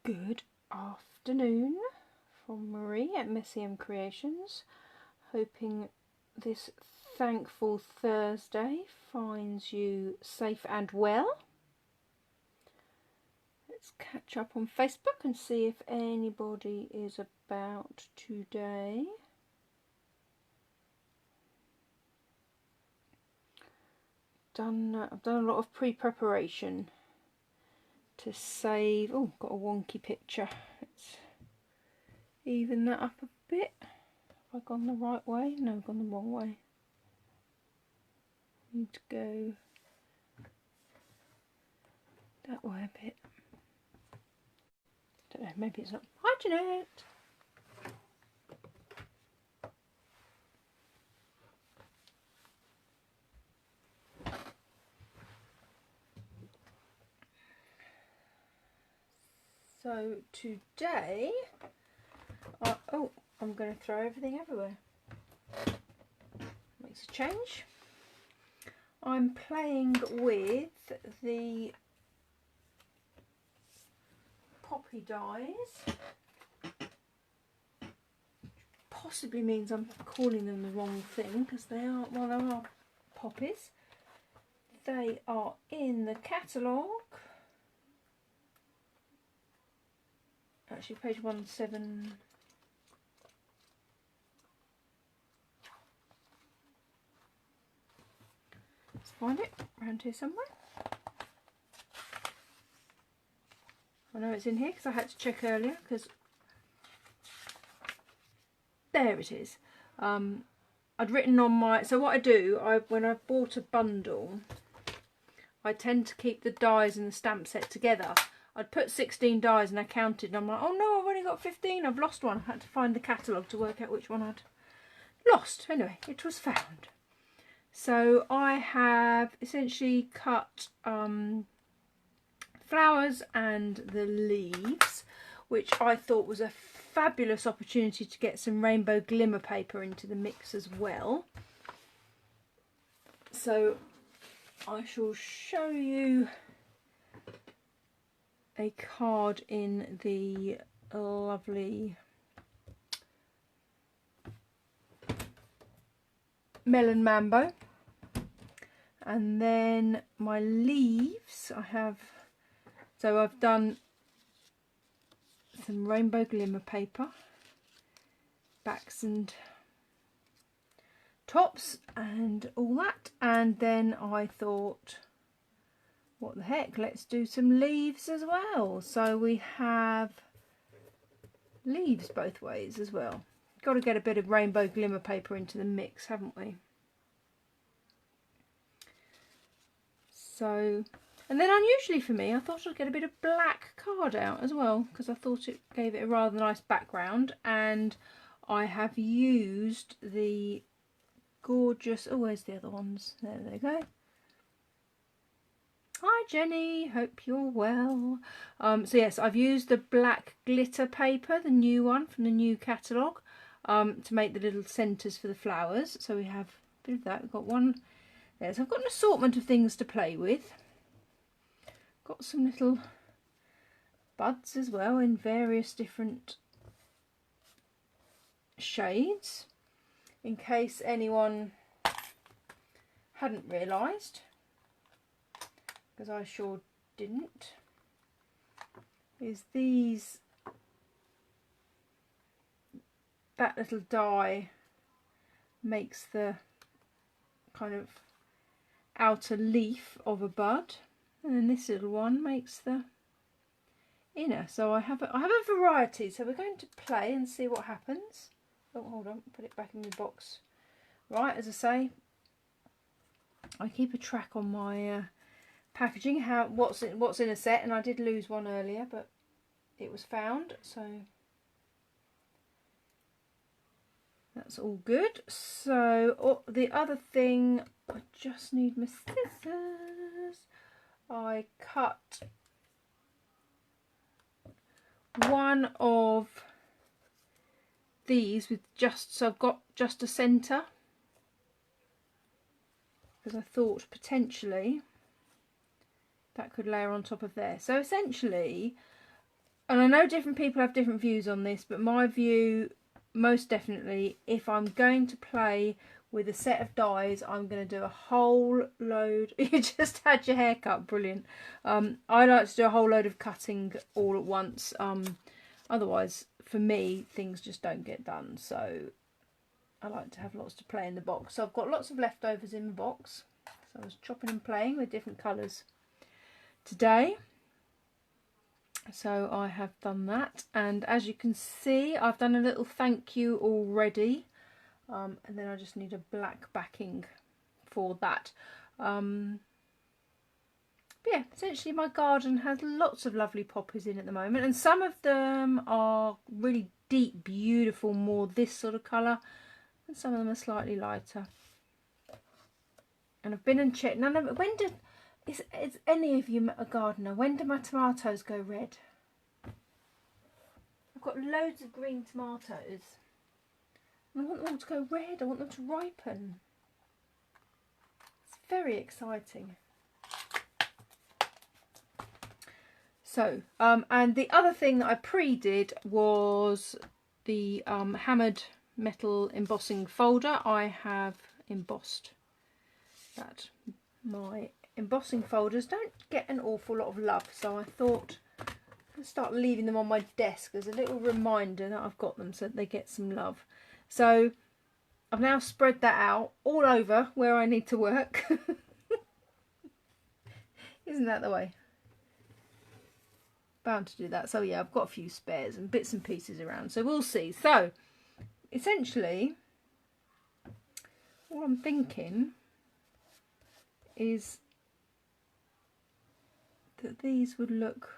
Good afternoon from Marie at Messy M Creations. Hoping this thankful Thursday finds you safe and well. Let's catch up on Facebook and see if anybody is about today. I've done a lot of pre-preparation to save. Oh, got a wonky picture. Let's even that up a bit. Have I gone the right way? No, I've gone the wrong way. Need to go that way a bit. Don't know, maybe it's not. Hi Jeanette! So today, I'm going to throw everything everywhere. Makes a change. I'm playing with the poppy dies. Possibly means I'm calling them the wrong thing because they are, well, they are poppies. They are in the catalogue. Actually, page 17. Let's find it around here somewhere. I know it's in here because I had to check earlier because there it is. I'd written on my, so what I do, when I've bought a bundle, I tend to keep the dies and the stamp set together. I'd put 16 dies and I counted and I'm like, oh no, I've only got 15, I've lost one. I had to find the catalogue to work out which one I'd lost. Anyway, it was found. So I have essentially cut flowers and the leaves, which I thought was a fabulous opportunity to get some rainbow glimmer paper into the mix as well. So I shall show you a card in the lovely Melon Mambo, and then my leaves I've done some rainbow glimmer paper, backs and tops and all that, and then I thought, what the heck, let's do some leaves as well. So we have leaves both ways as well. Got to get a bit of rainbow glimmer paper into the mix, haven't we? So, and then unusually for me, I thought I'd get a bit of black card out as well, because I thought it gave it a rather nice background. And I have used the gorgeous, oh, where's the other ones? There they go. Hi Jenny, hope you're well. So yes, I've used the black glitter paper, the new one from the new catalogue, to make the little centres for the flowers. So we have a bit of that. We've got one there. So I've got an assortment of things to play with. Got some little buds as well in various different shades, in case anyone hadn't realised, because I sure didn't, is that little die makes the kind of outer leaf of a bud, and then this little one makes the inner. So I have a variety, so we're going to play and see what happens. Oh, hold on, put it back in the box. Right, as I say, I keep a track on my packaging, what's in a set, and I did lose one earlier, but it was found, so that's all good. So the other thing, I just need my scissors. I cut one of these with so I've got just a centre, because I thought potentially that could layer on top of there. So essentially And I know different people have different views on this, but my view, most definitely, if I'm going to play with a set of dies, I'm going to do a whole load. You just had your hair cut, brilliant. I like to do a whole load of cutting all at once. Otherwise, for me, things just don't get done. So I like to have lots to play in the box. So I've got lots of leftovers in the box. So I was chopping and playing with different colours today. So I have done that, and as you can see, I've done a little thank you already, and then I just need a black backing for that. But yeah, essentially my garden has lots of lovely poppies in at the moment, and some of them are really deep, beautiful, more this sort of colour, and some of them are slightly lighter. And I've been and checked. None of it. When did is any of you a gardener? When do my tomatoes go red? I've got loads of green tomatoes. And I want them all to go red. I want them to ripen. It's very exciting. So, and the other thing that I pre-did was the hammered metal embossing folder. I have embossed that. My embossing folders don't get an awful lot of love, so I thought I'll start leaving them on my desk as a little reminder that I've got them so that they get some love. So I've now spread that out all over where I need to work. Isn't that the way? Bound to do that. So yeah, I've got a few spares and bits and pieces around, so we'll see. So essentially all I'm thinking is that these would look,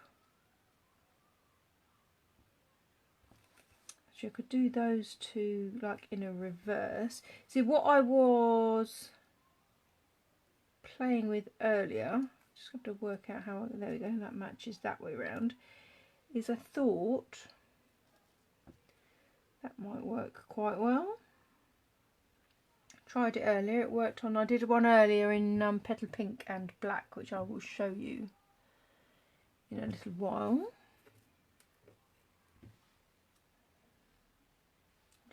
actually I could do those two like in a reverse. See, what I was playing with earlier, just have to work out how, there we go, that matches that way round, is I thought that might work quite well. Tried it earlier, it worked on, I did one earlier in petal pink and black, which I will show you in a little while.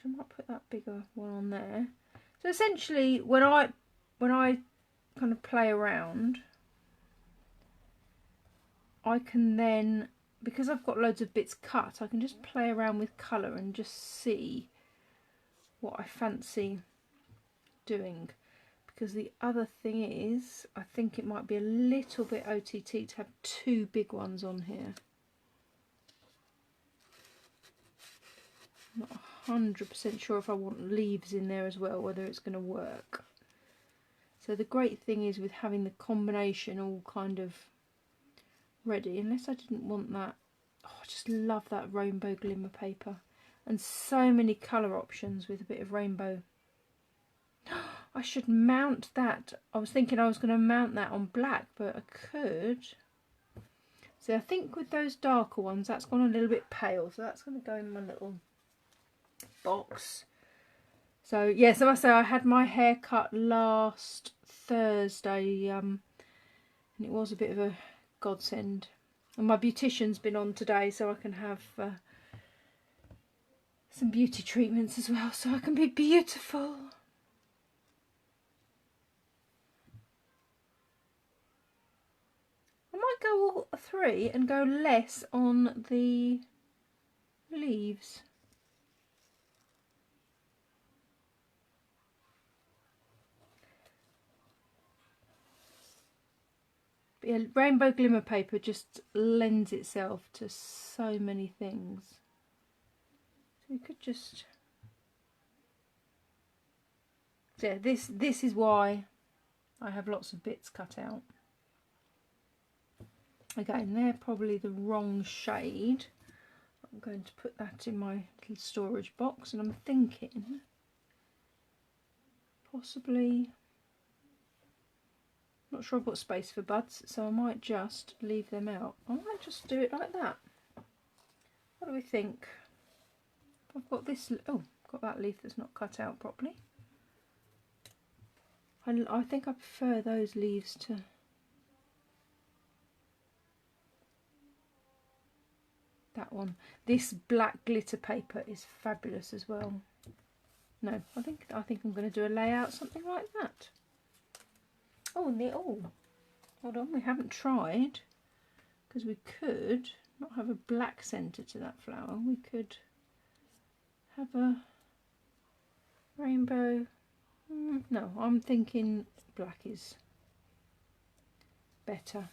I might put that bigger one on there. So essentially, when I kind of play around, I can then, because I've got loads of bits cut, I can just play around with colour and just see what I fancy doing. Because the other thing is, I think it might be a little bit OTT to have two big ones on here. I'm not 100% sure if I want leaves in there as well, whether it's going to work. So the great thing is with having the combination all kind of ready, unless I didn't want that. Oh, I just love that rainbow glimmer paper. And so many colour options with a bit of rainbow. I should mount that. I was thinking I was going to mount that on black, but I could. So I think with those darker ones, that's gone a little bit pale. So that's going to go in my little box. So yes, I must say I had my hair cut last Thursday, and it was a bit of a godsend. And my beautician's been on today, so I can have some beauty treatments as well, so I can be beautiful. I might go all three and go less on the leaves. But yeah, rainbow glimmer paper just lends itself to so many things. So you could just, yeah, this is why I have lots of bits cut out. Again, they're probably the wrong shade. I'm going to put that in my little storage box, and I'm thinking possibly, not sure I've got space for buds, so I might just leave them out. I might just do it like that. What do we think? I've got this, oh, got that leaf that's not cut out properly. I think I prefer those leaves to that one. This black glitter paper is fabulous as well. No, I think I'm going to do a layout something like that. Oh, hold on, we haven't tried, because we could not have a black centre to that flower. We could have a rainbow. No, I'm thinking black is better.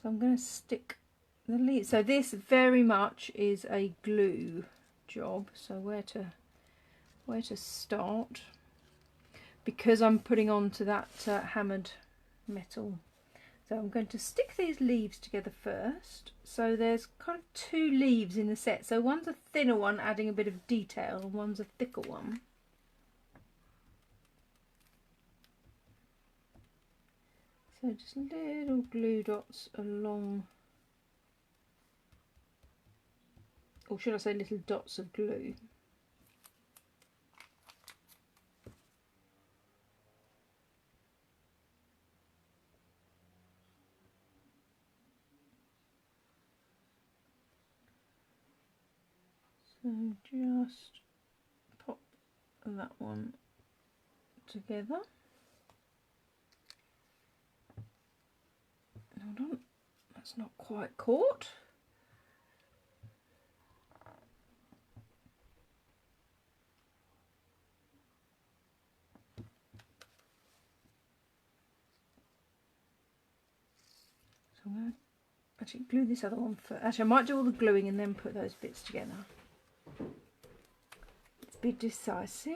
So I'm going to stick the leaves. So this very much is a glue job. So where to start? Because I'm putting onto that hammered metal. So I'm going to stick these leaves together first. So there's kind of 2 leaves in the set. So one's a thinner one adding a bit of detail, and one's a thicker one. So just little glue dots along, or should I say little dots of glue. So just pop that one together. Hold on, that's not quite caught. So I'm going to actually glue this other one first. Actually, I might do all the gluing and then put those bits together. Let's be decisive.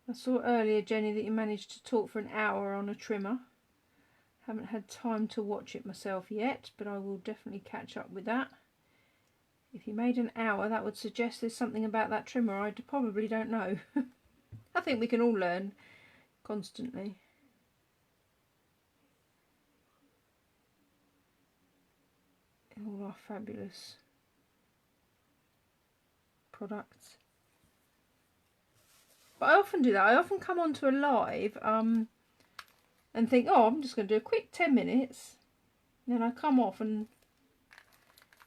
I saw earlier, Jenny, that you managed to talk for an hour on a trimmer. Haven't had time to watch it myself yet, but I will definitely catch up with that. If you made an hour, that would suggest there's something about that trimmer I probably don't know. I think we can all learn constantly. All our fabulous products. But I often do that. I often come onto a live and think, oh, I'm just going to do a quick 10 minutes. And then I come off and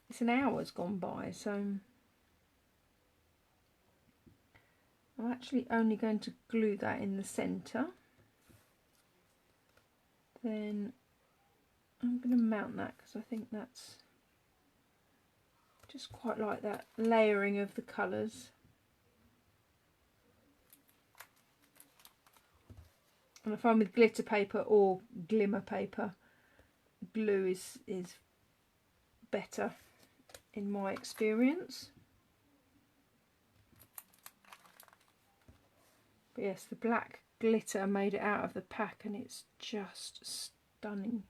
it's an hour's gone by. So I'm actually only going to glue that in the centre. Then I'm going to mount that because I think that's just quite like that layering of the colours. And I find with glitter paper or glimmer paper, glue is better in my experience. But yes, the black glitter made it out of the pack and it's just stunning.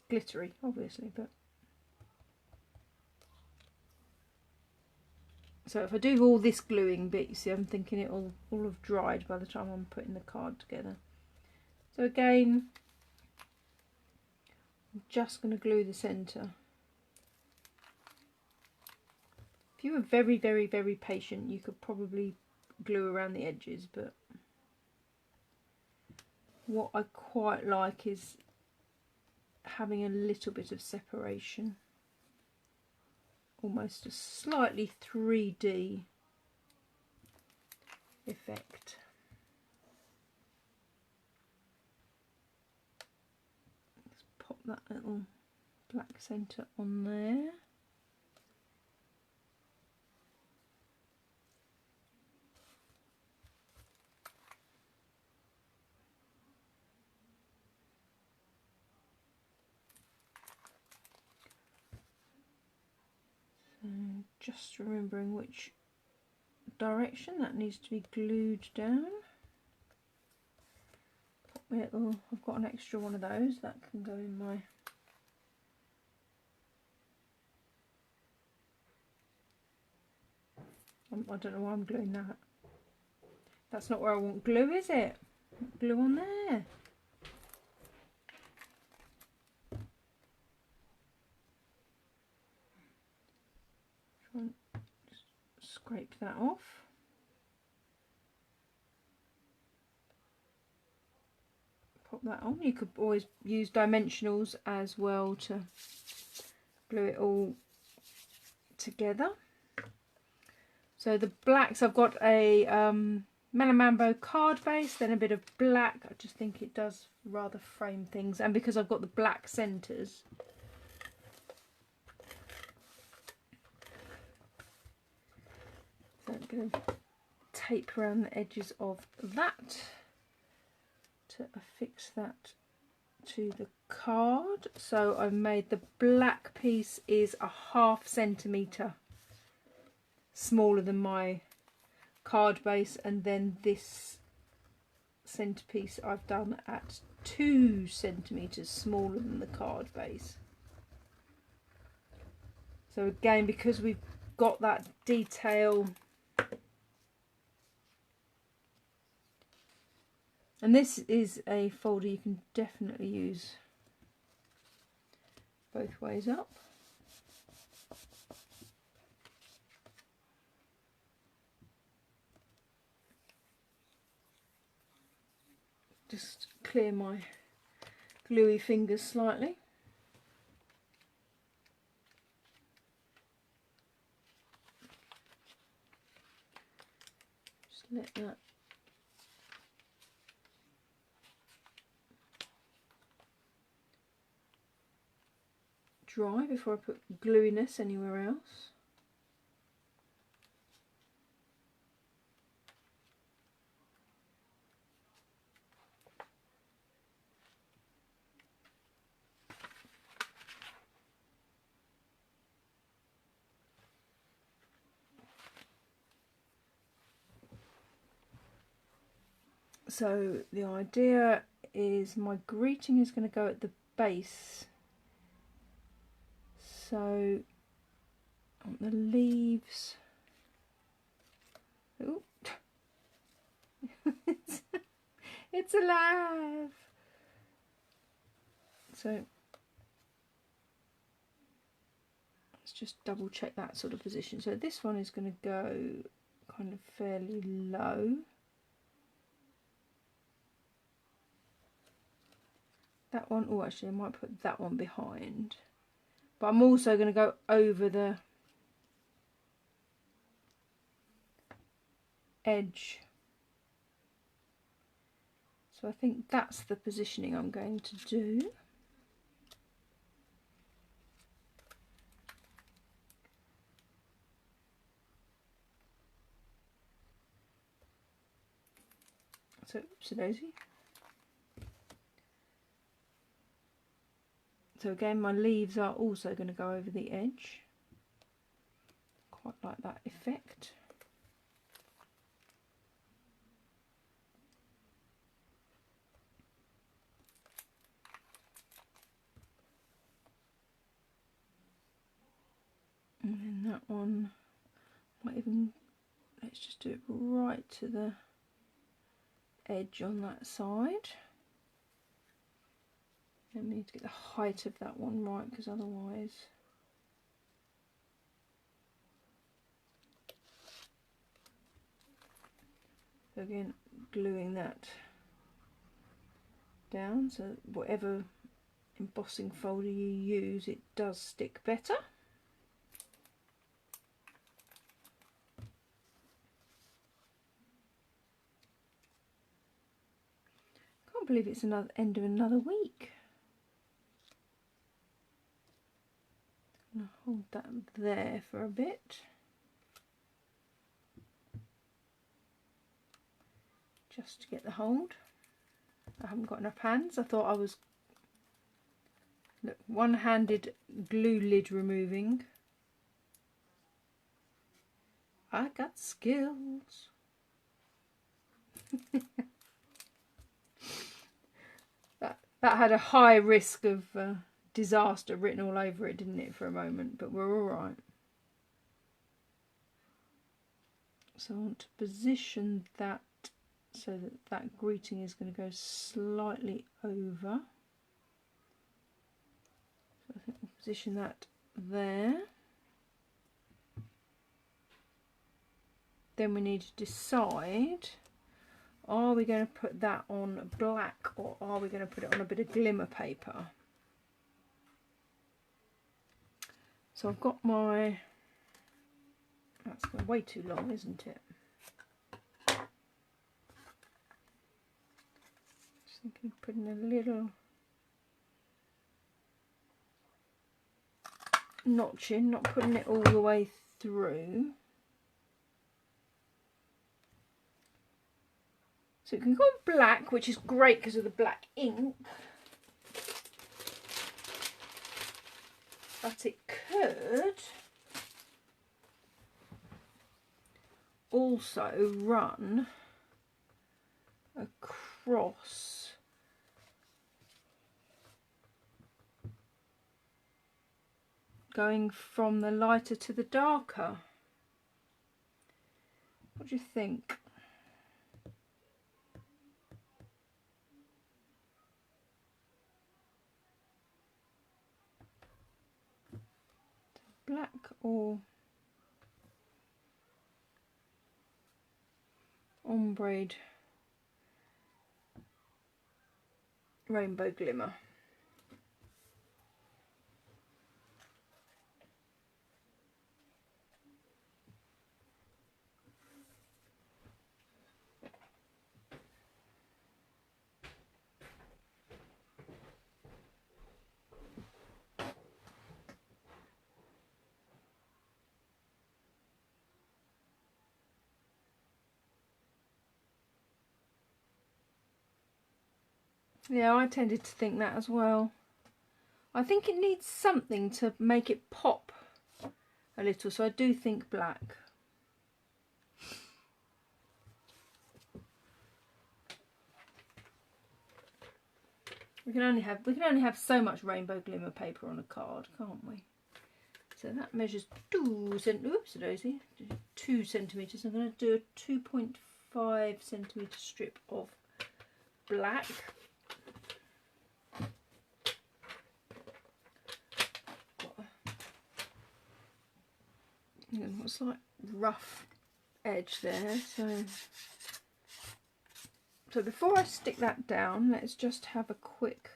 Glittery, obviously, but so if I do all this gluing bit, you see, I'm thinking it'll all have dried by the time I'm putting the card together. So again, I'm just going to glue the centre. If you were very, very, very patient, you could probably glue around the edges, but what I quite like is having a little bit of separation. Almost a slightly 3D effect. Let's pop that little black centre on there. Just remembering which direction that needs to be glued down. Pop my little, I've got an extra one of those that can go in my I don't know why I'm gluing that. That's not where I want glue, is it? Glue on there. scrape that off. Pop that on. You could always use dimensionals as well to glue it all together. So the blacks, I've got a Melamambo card base, then a bit of black. I just think it does rather frame things, and because I've got the black centres, so I'm going to tape around the edges of that to affix that to the card. So I've made the black piece is a ½ centimetre smaller than my card base, and then this centerpiece I've done at 2 centimetres smaller than the card base. So again, because we've got that detail, and this is a folder you can definitely use both ways up. Just clear my gluey fingers slightly. Just let that dry before I put gluiness anywhere else. So the idea is my greeting is going to go at the base. So on the leaves, ooh, it's alive. So let's just double check that sort of position. So this one is going to go kind of fairly low. That one, oh actually I might put that one behind. But I'm also going to go over the edge. So I think that's the positioning I'm going to do. So, oopsie-daisy. So again, my leaves are also going to go over the edge. Quite like that effect. And then that one might even, let's just do it right to the edge on that side. I need to get the height of that one right, because otherwise so again, gluing that down, so whatever embossing folder you use, it does stick better. Can't believe it's another end of another week. I'm going to hold that there for a bit. Just to get the hold. I haven't got enough hands. I thought I was, look, one-handed glue lid removing. I got skills. That had a high risk of disaster written all over it, didn't it, for a moment, but we're all right. So I want to position that so that that greeting is going to go slightly over. So I think we'll position that there. then we need to decide, are we going to put that on black or are we going to put it on a bit of glimmer paper? So I've got my, that's way too long, isn't it? Just thinking of putting a little notch in, not putting it all the way through. So it can go on black, which is great because of the black ink. But it could also run across going from the lighter to the darker. What do you think? Black or ombre rainbow glimmer? Yeah, I tended to think that as well. I think it needs something to make it pop a little, so I do think black. We can only have so much rainbow glimmer paper on a card, can't we? So that measures 2 centimetres. I'm going to do a 2.5 centimetre strip of black. What's like rough edge there, so before I stick that down, let's just have a quick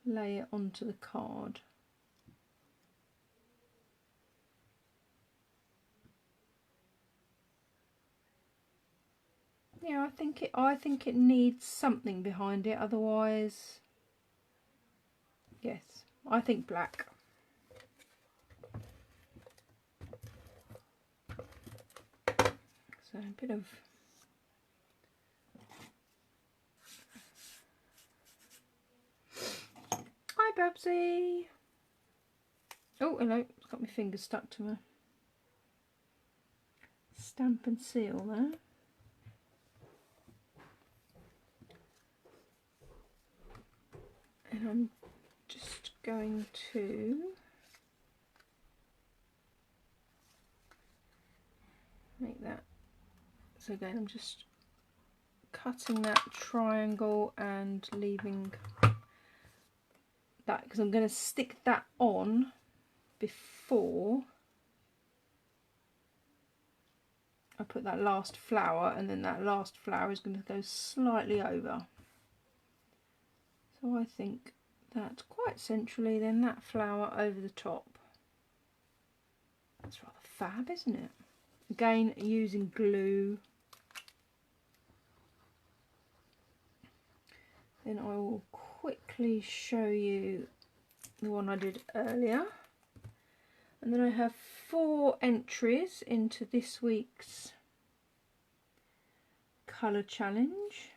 lay it onto the card. Yeah, I think it needs something behind it, otherwise, yes, I think black. So a bit of hi Babsy. Oh hello, it's got my fingers stuck to a stamp and seal there. And I'm just going to make that. So again, I'm just cutting that triangle and leaving that because I'm going to stick that on before I put that last flower, and then that last flower is going to go slightly over. So I think that quite centrally, then that flower over the top. That's rather fab, isn't it? Again, using glue. Then I will quickly show you the one I did earlier. And then I have 4 entries into this week's colour challenge.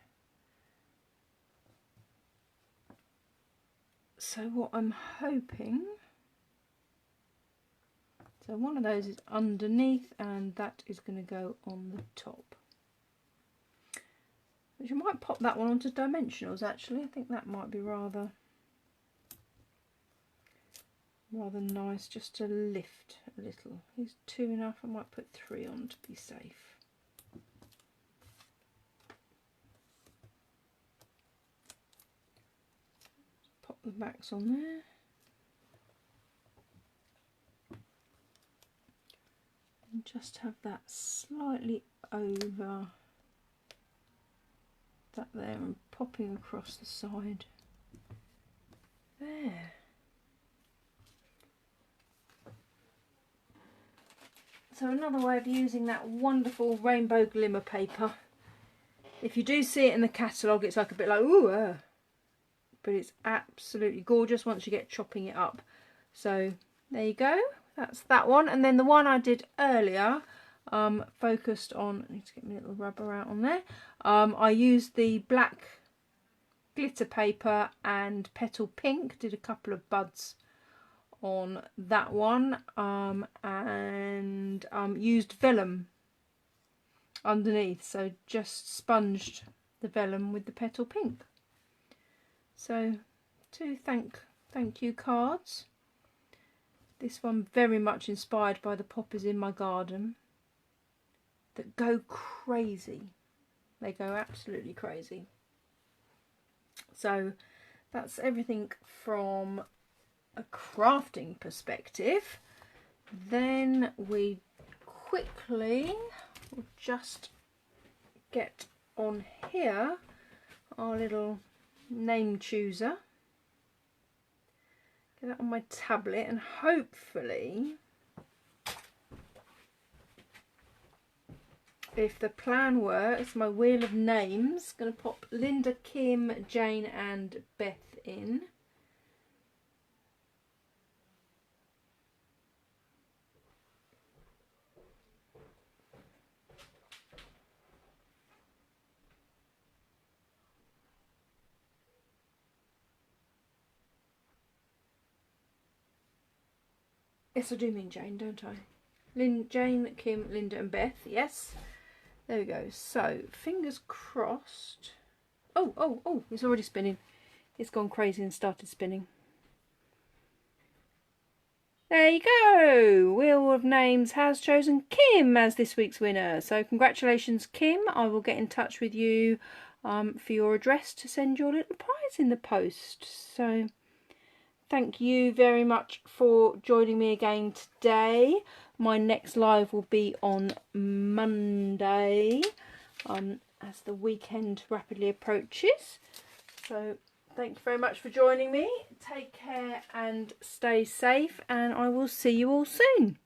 So what I'm hoping, so one of those is underneath and that is going to go on the top. Which I might pop that one onto dimensionals actually. I think that might be rather nice just to lift a little. Is 2 enough? I might put 3 on to be safe. Pop the backs on there. And just have that slightly over that there and popping across the side there. So another way of using that wonderful rainbow glimmer paper, if you do see it in the catalogue, it's like a bit like ooh, but it's absolutely gorgeous once you get chopping it up. So there you go, that's that one. And then the one I did earlier, focused on, I need to get my little rubber out on there. I used the black glitter paper and petal pink, did a couple of buds on that one, and used vellum underneath, so just sponged the vellum with the petal pink. So 2 thank you cards. This one very much inspired by the poppies in my garden that go crazy. They go absolutely crazy. So that's everything from a crafting perspective. Then we quickly will just get on here our little name chooser, get that on my tablet, and hopefully, if the plan works, my wheel of names, going to pop Linda, Kim, Jane and Beth in. Yes, I do mean Jane, don't I? Jane, Kim, Linda and Beth, yes. There we go. So, fingers crossed. Oh, it's already spinning. It's gone crazy and started spinning. There you go. Wheel of Names has chosen Kim as this week's winner. So congratulations, Kim. I will get in touch with you for your address to send your little prize in the post. So thank you very much for joining me again today. My next live will be on Monday as the weekend rapidly approaches. So thank you very much for joining me. Take care and stay safe, and I will see you all soon.